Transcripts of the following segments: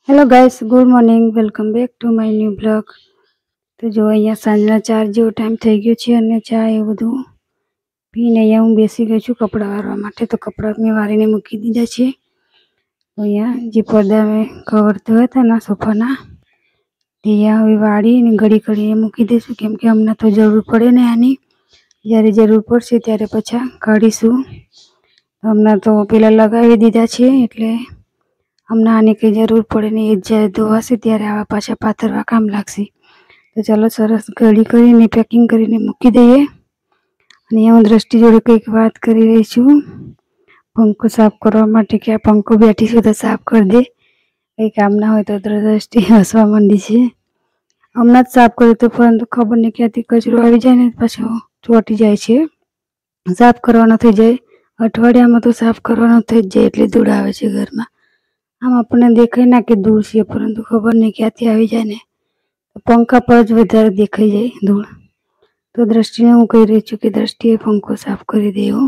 Hello guys, good morning. Welcome back to my new blog. તો જો અહીંયા સાંજના 4 જેવો ટાઈમ થઈ ગયો છે અને ચા એ બધું પીને અહીંયા હું બેસી ગઈ છું કપડાં વાળવા માટે। તો કપડાં મેં વાળીને મૂકી દીધા છે। તો અહીંયા જે પડદા મેં કવર ધોયા હતા ને સોફાના તે અહીંયા હવે વાળીને ઘડી ઘડીએ મૂકી દઈશું, કેમ કે હમણાં તો જરૂર પડે ને આની। જ્યારે જરૂર પડશે ત્યારે પાછા કાઢીશું। હમણાં તો પેલા લગાવી દીધા છે એટલે હમણાં આની કંઈ જરૂર પડે નહીં, એ જ્યારે ધોવાશે ત્યારે આવા પાછા પાથરવા કામ લાગશે। તો ચાલો સરસ ઘડી કરીને પેકિંગ કરીને મૂકી દઈએ। અને હું દ્રષ્ટિ જોડે કંઈક વાત કરી રહી છું પંખો સાફ કરવા માટે, કે આ પંખો બેઠીશું તો સાફ કરી દે, કંઈ કામ ના હોય તો દ્રષ્ટિ હસવા માંડી છે। હમણાં જ સાફ કર્યું તો પરંતુ ખબર નહીં ક્યાંથી કચરો આવી જાય ને પાછો ચોંટી જાય છે, સાફ કરવાનો થઈ જાય। અઠવાડિયામાં તો સાફ કરવાનો થઈ જ જાય, એટલે ધૂળ આવે છે ઘરમાં। આમ આપણને દેખાય ના કે ધૂળ છે, પરંતુ ખબર નહીં ક્યાંથી આવી જાય ને પંખા પર જ વધારે દેખાઈ જાય ધૂળ। તો દ્રષ્ટિને હું કહી રહી છું કે દ્રષ્ટિએ પંખો સાફ કરી દેવો।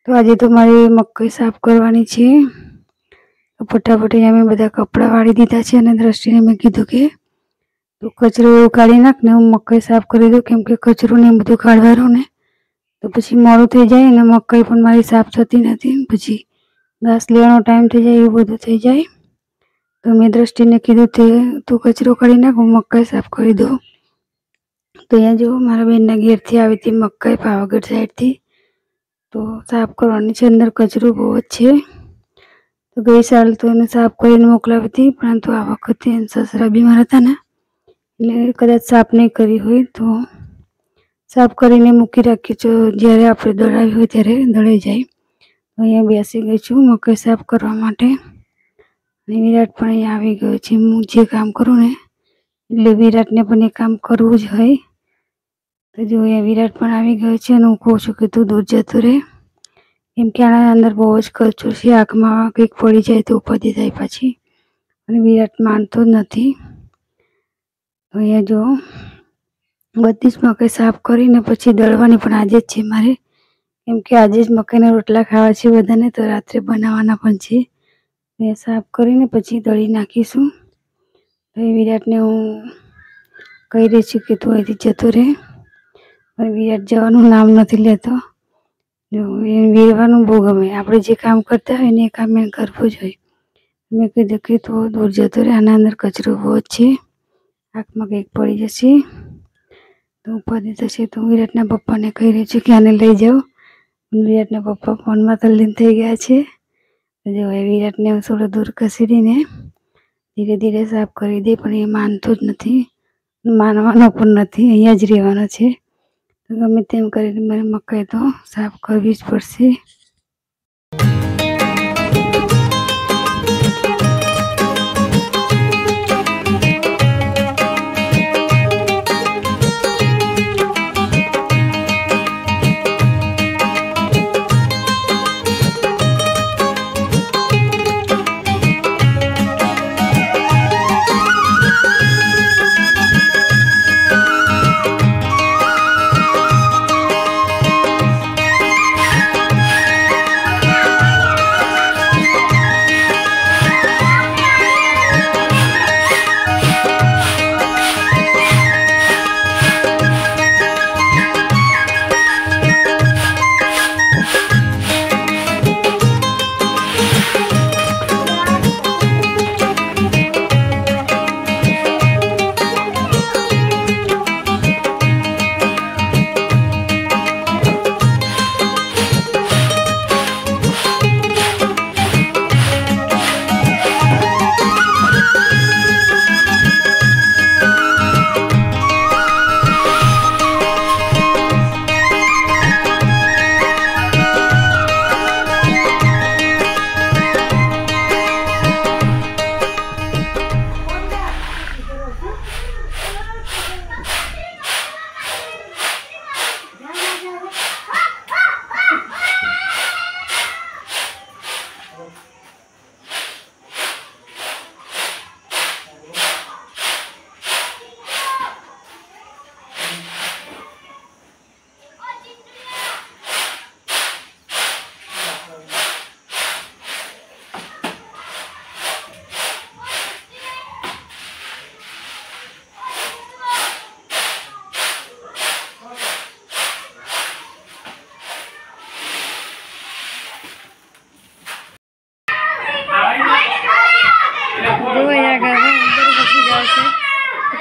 તો આજે તો મારી મકાઈ સાફ કરવાની છે। તો ફટાફટ અહીંયા મેં બધા કપડાં વાળી દીધા છે અને દ્રષ્ટિને મેં કીધું કે તું કચરો કાઢી નાખ ને હું મકાઈ સાફ કરી દઉં, કેમ કે કચરો ને બધું કાઢવાનું ને તો પછી મોડું થઈ જાય અને મકાઈ પણ મારી સાફ થતી નથી, પછી ઘાસ લેવાનો ટાઈમ થઈ જાય, એવું બધું થઈ જાય। તો મેં દ્રષ્ટિને કીધું તે તું કચરો કાઢી નાખ, હું મકાઈ સાફ કરી દઉં। તો અહીંયા જો મારા બેનના ઘેરથી આવી હતી મકાઈ પાવાગઢ સાઈડથી, તો સાફ કરવાની છે, અંદર કચરો બહુ જ છે। તો ગઈ સાલ તો એને સાફ કરીને મોકલાવી હતી, પરંતુ આ વખતે સસરા બીમાર હતા ને એટલે કદાચ સાફ નહીં કરી હોય, તો સાફ કરીને મૂકી રાખી છો, જ્યારે આપણે દળાવી હોય ત્યારે દળાઈ જાય। તો અહીંયા બેસી ગઈ છું મકાઈ સાફ કરવા માટે અને વિરાટ પણ અહીંયા આવી ગયો છે। હું જે કામ કરું ને એટલે વિરાટને પણ એ કામ કરવું જ હોય। તો જો અહીંયા વિરાટ પણ આવી ગયો છે અને હું કહું છું કે તું દૂર જતો રહે, કેમ કે આના અંદર બહુ જ કચરો છે, આંખમાં કંઈક પડી જાય તો ઉપાધિ થાય પાછી, અને વિરાટ માનતો જ નથી। તો અહીંયા જો બધી જ મકાઈ સાફ કરીને પછી દળવાની પણ આજે જ છે મારે, કેમ કે આજે જ મકાઈના રોટલા ખાવા છે બધાને, તો રાત્રે બનાવવાના પણ છે। એ સાફ કરીને પછી દળી નાખીશું। તો એ વિરાટને હું કહી રહી છું કે તું અહીંથી જતો રહે, પણ વિરાટ જવાનું નામ નથી લેતો। જો એ વીરવાનું બહુ ગમે, આપણે જે કામ કરતા હોય ને એ કામ એને કરવું જ હોય। મેં કીધું કે તું દૂર જતો રહે, આના અંદર કચરો બહુ જ છે, આંખમાં કંઈક પડી જશે તો ઉપાધિ થશે। તો વિરાટના પપ્પાને કહી રહી છું કે આને લઈ જાઓ, વિરાટના પપ્પા ફોનમાં તલ્લીન થઈ ગયા છે। જો એ વિરાટને થોડો દૂર ખસેડીને ધીરે ધીરે સાફ કરી દે, પણ એ માનતો જ નથી, માનવાનો પણ નથી, અહીંયા જ રહેવાનો છે। તો ગમે તેમ કરીને મારે મકાઈ તો સાફ કરવી જ પડશે।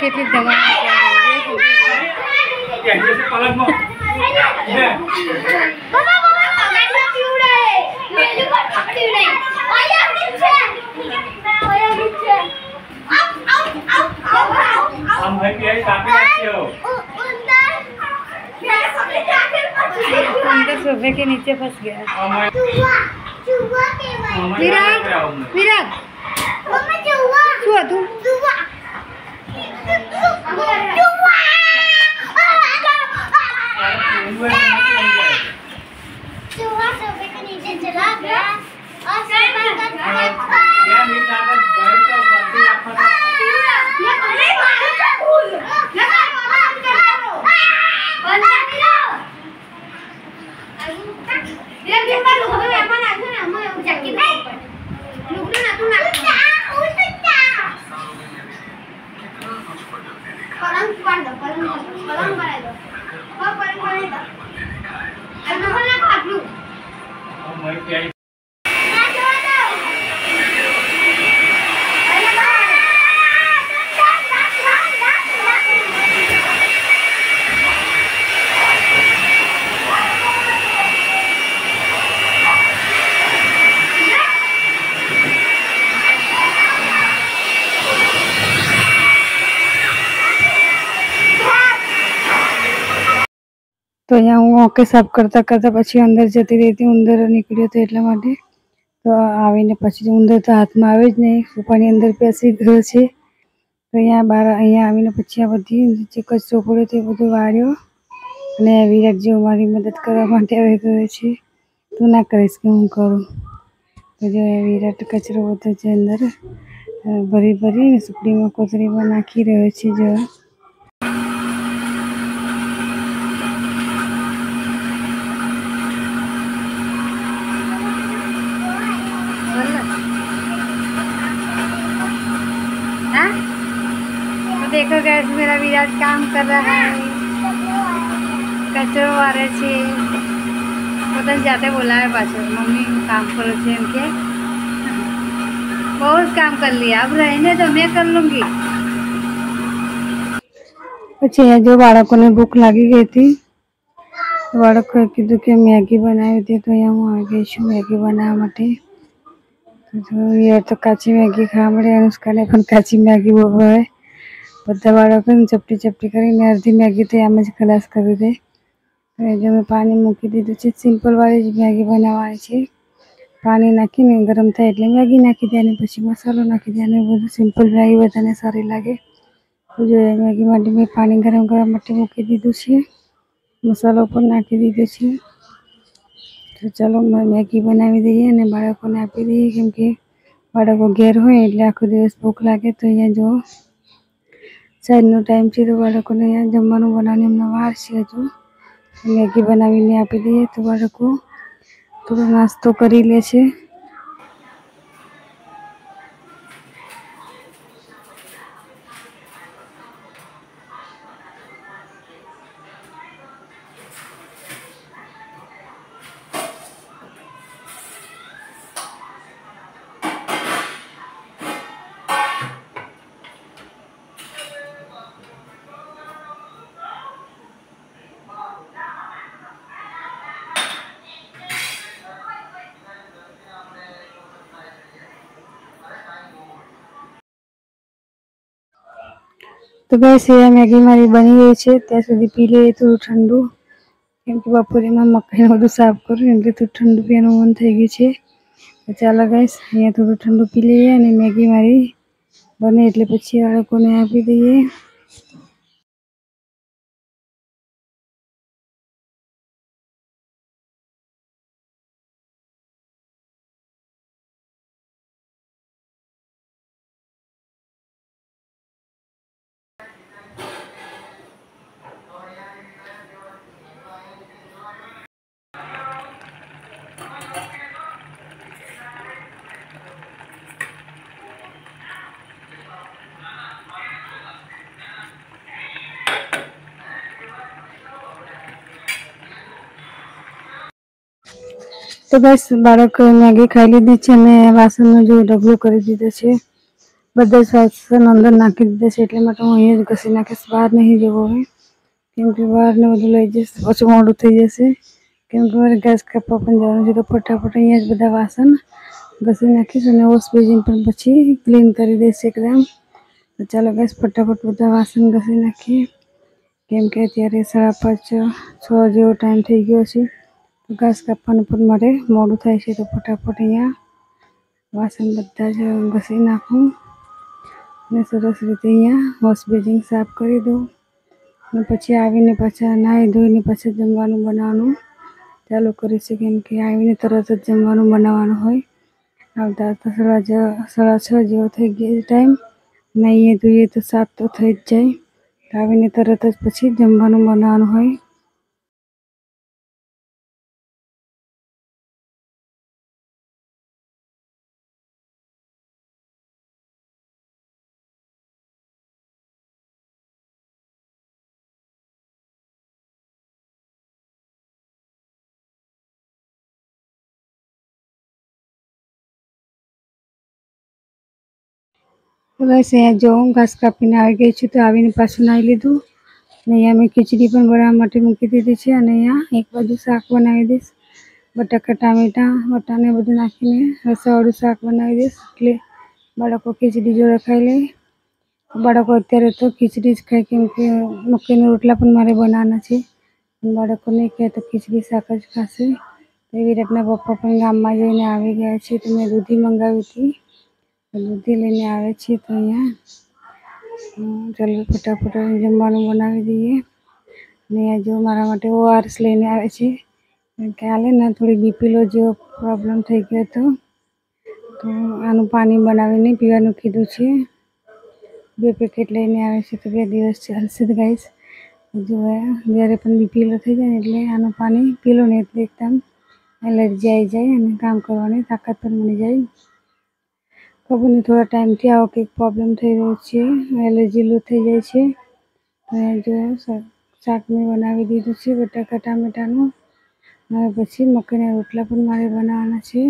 કેટલી દવા अंदर सोफे के नीचे फंस गया। विराट विराट छुआ तू सोफे के नीचे चला गया और तो यहाँ હું ઓકે સાફ કરતા કરતા પછી અંદર જતી રહી હતી। ઉંદર નીકળ્યો હતો એટલા માટે તો આવીને પછી ઉંદર તો હાથમાં આવે જ નહીં, સોફાની અંદર બેસી ગયો છે। તો અહીંયા આવીને પછી આ બધી જે કચરો પડ્યો તે બધું વાળ્યો અને વિરાટ જેવો મારી મદદ કરવા માટે આવી ગયો છે। તું ના કરીશ કે હું કરું? તો જો વિરાટ કચરો બધો છે અંદર ભરી ભરી સુપડીમાં કોથળીમાં નાખી રહ્યો છે। જો देखो गैस मेरा विराट काम कर रहा है, कचरो वाले छे पोताने जाते बोला है पाछो मम्मी काम करो छे एम के बहुत काम कर लिया, अब रहने तो मैं कर लूँगी। પછી જો બાળકોને ભૂખ લાગી ગઈ હતી તો બાળકોએ કીધું કે મેગી બનાવી દે, તો અહીંયા હું આવી ગઈ છું મેગી બનાવવા માટે। તો કાચી મેગી ખાવા મળે, અનુષ્કાને પણ કાચી મેગી બહુ ભાવે। બધા બાળકોને ચપટી ચપટી કરીને અડધી મેગી તો આમ જ ખલાસ કરી દે। જો મેં પાણી મૂકી દીધું છે, સિમ્પલવાળી જ મેગી બનાવવાની છે। પાણી નાખીને ગરમ થાય એટલે મેગી નાખી દેવાની, પછી મસાલો નાખી દેવાનો, બધું સિમ્પલ મેગી બધાને સારી લાગે। તો જો મેગી માટે મેં પાણી ગરમ કરવા માટે મૂકી દીધું છે, મસાલો પણ નાખી દીધો છે। તો ચાલો મેગી બનાવી દઈએ અને બાળકોને આપી દઈએ, કેમ કે બાળકો ઘેર હોય એટલે આખો દિવસ ભૂખ લાગે। તો અહીંયા જો સાંજનો ટાઈમ છે તો બાળકોને અહીંયા જમવાનું બનાવવાની એમનો વાર છે હજુ। મેગી બનાવીને આપી દઈએ તો બાળકો થોડો નાસ્તો કરી લે છે। तो गैस ये मैगी मारी बनी गई है, त्या सुधी पी लीए थोड़ું ठंडू, केम के बपोरे में मकाई બધું साफ करूँ એટલે તો ठंडू पीવાનું મન થઈ ગયું છે। તો ચાલો ગैस અહીંયા થોડું ठंडू પી લઈએ અને મેગી મારી બને એટલે પછી આ લોકોને આપી દઈએ। तो बस बाळक मैगी खाई लीधी है, वासन जो ढगलो कर दीधो है। બધા જ વાસણ અંદર નાખી દીધા છે, એટલે માટે હું અહીંયા જ ઘસી નાખીશ. બહાર નહીં જવું હવે, કેમ કે બહારને બધું લઈ જઈશ પછી મોડું થઈ જશે. કેમ કે મારે ઘાસ કાપવા પણ જવાનું છે, તો ફટાફટ અહીંયા જ બધા વાસણ ઘસી નાખીશ અને વોશ બેસિન પણ પછી ક્લીન કરી દઈશ એકદમ. તો ચાલો ગેસ ફટાફટ બધા વાસણ ઘસી નાખીએ, કેમ કે અત્યારે 5:30-6 જેવો ટાઈમ થઈ ગયો છે. તો ઘાસ કાપવાનું પણ મારે મોડું થાય છે, તો ફટાફટ અહીંયા વાસણ બધા જ ઘસી નાખું અને સરસ રીતે અહીંયા વોશ બેસિન સાફ કરી દઉં. અને પછી આવીને પાછા નાહી ધોઈને પાછા જમવાનું બનાવવાનું ચાલુ કરીશ, કેમ કે આવીને તરત જ જમવાનું બનાવવાનું હોય. આવતા 6:30 જેવો થઈ ગયો ટાઈમ, નાહીએ ધોઈએ તો 7 તો થઈ જ જાય. આવીને તરત જ પછી જમવાનું બનાવવાનું હોય. બસ અહીંયા જો હું ઘાસ કાપીને આવી ગઈ છું, તો આવીને પાછું નાહી લીધું અને અહીંયા મેં ખીચડી પણ બનાવવા માટે મૂકી દીધી છે. અને અહીંયા એક બાજુ શાક બનાવી દઈશ, બટાકા ટામેટાં વટાને બધું નાખીને રસાવાળું શાક બનાવી દઈશ, એટલે બાળકો ખીચડી જોડે ખાઈ લે. બાળકો અત્યારે તો ખીચડી જ ખાય, કેમ કે મકાઈના રોટલા પણ મારે બનાવવાના છે. બાળકો નહીં ખાય તો ખીચડી શાક જ ખાશે. એવી રીતના પપ્પા પણ ગામમાં જઈને આવી ગયા છે, તો મેં દૂધી મંગાવી હતી, દૂધી લઈને આવે છે. તો અહીંયા ચાલો ફટાફટ જમવાનું બનાવી દઈએ. અને અહીંયા જો મારા માટે ORS લઈને આવે છે, કે હાલે ને થોડી બીપી લો જેવો પ્રોબ્લેમ થઈ ગયો હતો, તો આનું પાણી બનાવીને પીવાનું કીધું છે. 2 પેકેટ લઈને આવે છે, તો 2 દિવસ ચાલશે ગાઈસ. જો જ્યારે પણ બીપી લો થઈ જાય ને એટલે આનું પાણી પી લો ને એટલે એકદમ એલર્જી આવી જાય અને કામ કરવાની તાકાત પણ મળી જાય. ખબર નહીં થોડા ટાઈમથી આવો કંઈક પ્રોબ્લેમ થઈ રહ્યો છે, એલર્જી લો થઈ જાય છે. તો જો શાક મેં બનાવી દીધું છે બટાકા ટામેટાનું. હવે પછી મકાઈના રોટલા પણ મારે બનાવવાના છે.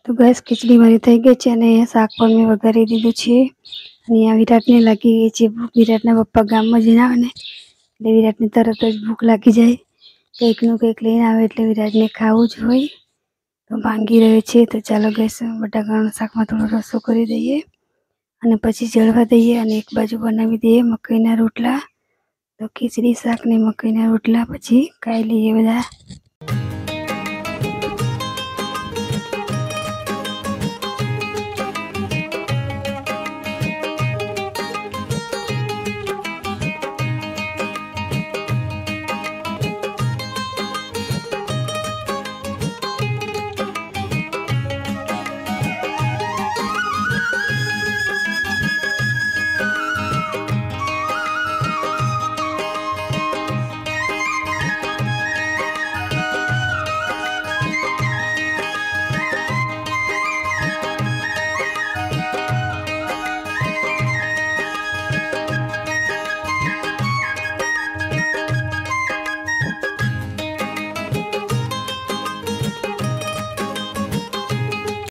તો ગેસ ખીચડી મારી થઈ ગઈ છે અને અહીંયા શાક પણ મેં વઘારી દીધું છે. અને અહીંયા વિરાટને લાગી ગઈ છે ભૂખ. વિરાટના પપ્પા ગામમાં જઈને આવે ને એટલે વિરાટને તરત જ ભૂખ લાગી જાય. કંઈકનું કંઈક લઈને આવે એટલે વિરાટને ખાવું જ હોય. તો ભાંગી રહ્યો છે. તો ચાલો ગેસ બટાકાના શાકમાં થોડો રસો કરી દઈએ અને પછી જળવા દઈએ અને એક બાજુ બનાવી દઈએ મકાઈના રોટલા. તો ખીચડી શાક ને મકાઈના રોટલા પછી ખાઈ લઈએ બધા.